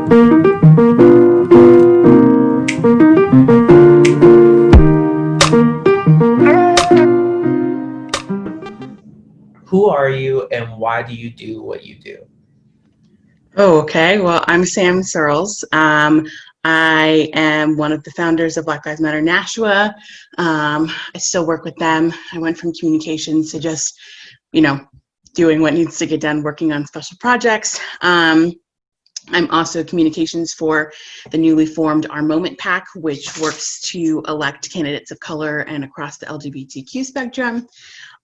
Who are you and why do you do what you do? Oh, okay. Well, I'm Sam Searles. I am one of the founders of Black Lives Matter Nashua. I still work with them. I went from communications to just, you know, doing what needs to get done, working on special projects. I'm also communications for the newly formed Our Moment PAC, which works to elect candidates of color and across the LGBTQ spectrum.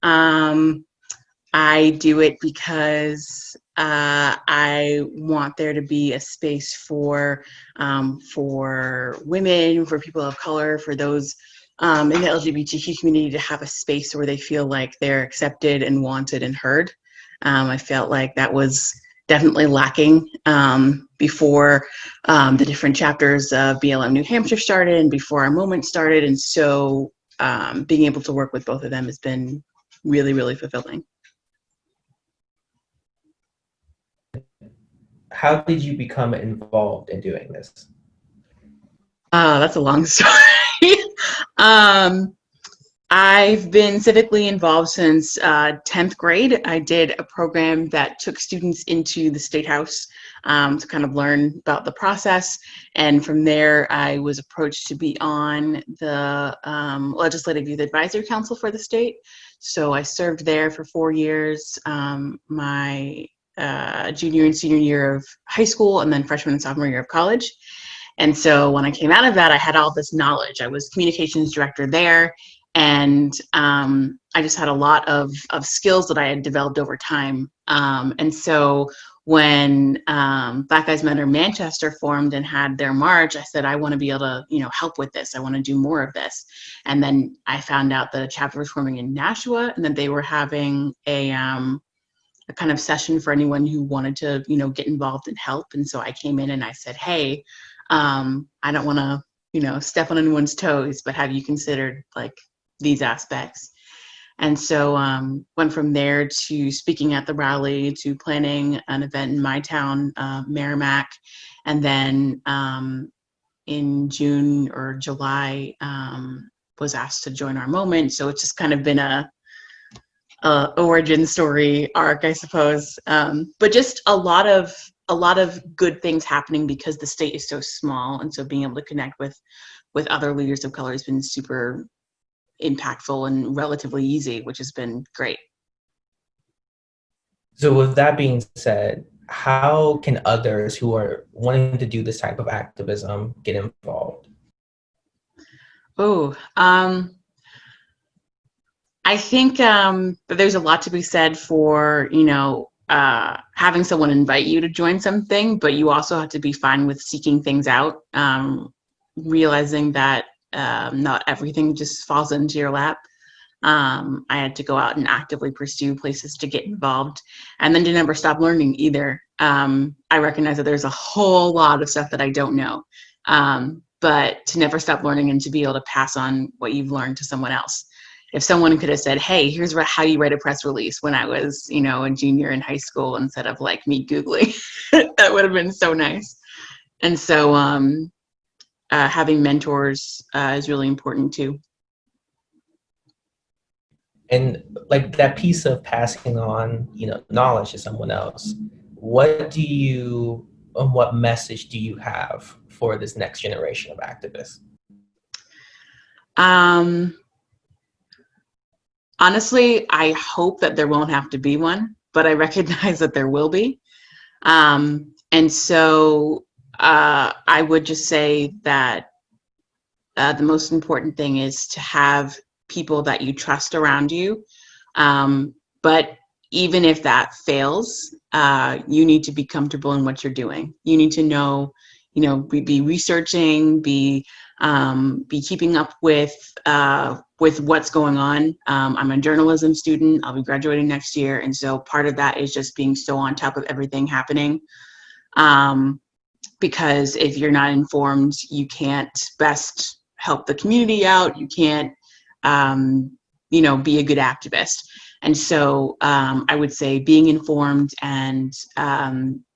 I do it because I want there to be a space for women, for people of color, for those in the LGBTQ community to have a space where they feel like they're accepted and wanted and heard. I felt like that was definitely lacking before the different chapters of BLM New Hampshire started and before Our Moment started. And so being able to work with both of them has been really, really fulfilling. How did you become involved in doing this? That's a long story. I've been civically involved since 10th grade. I did a program that took students into the State House to kind of learn about the process. And from there, I was approached to be on the Legislative Youth Advisory Council for the state. So I served there for 4 years, my junior and senior year of high school, and then freshman and sophomore year of college. And so when I came out of that, I had all this knowledge. I was communications director there, and I just had a lot of skills that I had developed over time. And so when Black Lives Matter Manchester formed and had their march, I said, I want to be able to, help with this. I want to do more of this. And then I found out that a chapter was forming in Nashua, and that they were having a kind of session for anyone who wanted to, get involved and help. And so I came in and I said, hey, I don't want to, step on anyone's toes, but have you considered like these aspects? And so went from there to speaking at the rally to planning an event in my town, Merrimack. And then in June or July, was asked to join Our Moment. So it's just kind of been a origin story arc, I suppose. But just a lot of good things happening because the state is so small, and so being able to connect with other leaders of color has been super impactful and relatively easy, which has been great. So with that being said, how can others who are wanting to do this type of activism get involved? I think that there's a lot to be said for, having someone invite you to join something, but you also have to be fine with seeking things out, realizing that not everything just falls into your lap. I had to go out and actively pursue places to get involved, and then to never stop learning either. I recognize that there's a whole lot of stuff that I don't know, but to never stop learning and to be able to pass on what you've learned to someone else. If someone could have said, hey, here's how you write a press release when I was, a junior in high school instead of like me Googling, that would have been so nice. And so having mentors is really important too. And like that piece of passing on, knowledge to someone else, what message do you have for this next generation of activists? Honestly, I hope that there won't have to be one, but I recognize that there will be. And so I would just say that the most important thing is to have people that you trust around you. But even if that fails, you need to be comfortable in what you're doing. You need to know, be researching, be keeping up with what's going on. I'm a journalism student. I'll be graduating next year. And so part of that is just being so on top of everything happening. Because if you're not informed, you can't best help the community out. You can't, be a good activist. And so I would say being informed and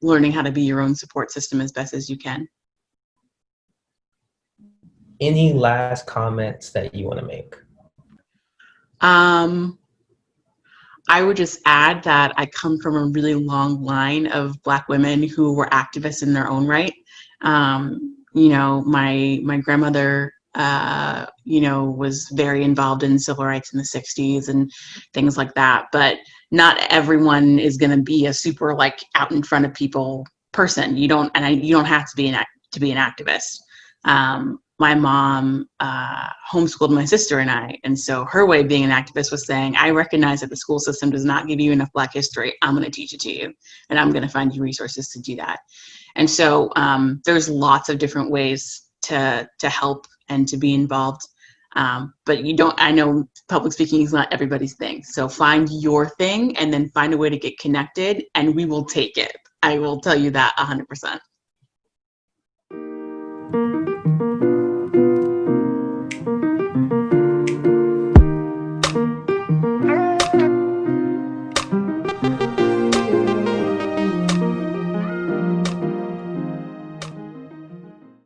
learning how to be your own support system as best as you can. Any last comments that you want to make? Um, I would just add that I come from a really long line of Black women who were activists in their own right. You know, my grandmother, you know, was very involved in civil rights in the '60s and things like that. But not everyone is going to be a super like out in front of people person. You don't, you don't have to be an activist. My mom homeschooled my sister and I, and so her way of being an activist was saying, I recognize that the school system does not give you enough Black history. I'm going to teach it to you, and I'm going to find you resources to do that. And so there's lots of different ways to help and to be involved. But you don't, I know public speaking is not everybody's thing. So find your thing and then find a way to get connected, and we will take it. I will tell you that 100%.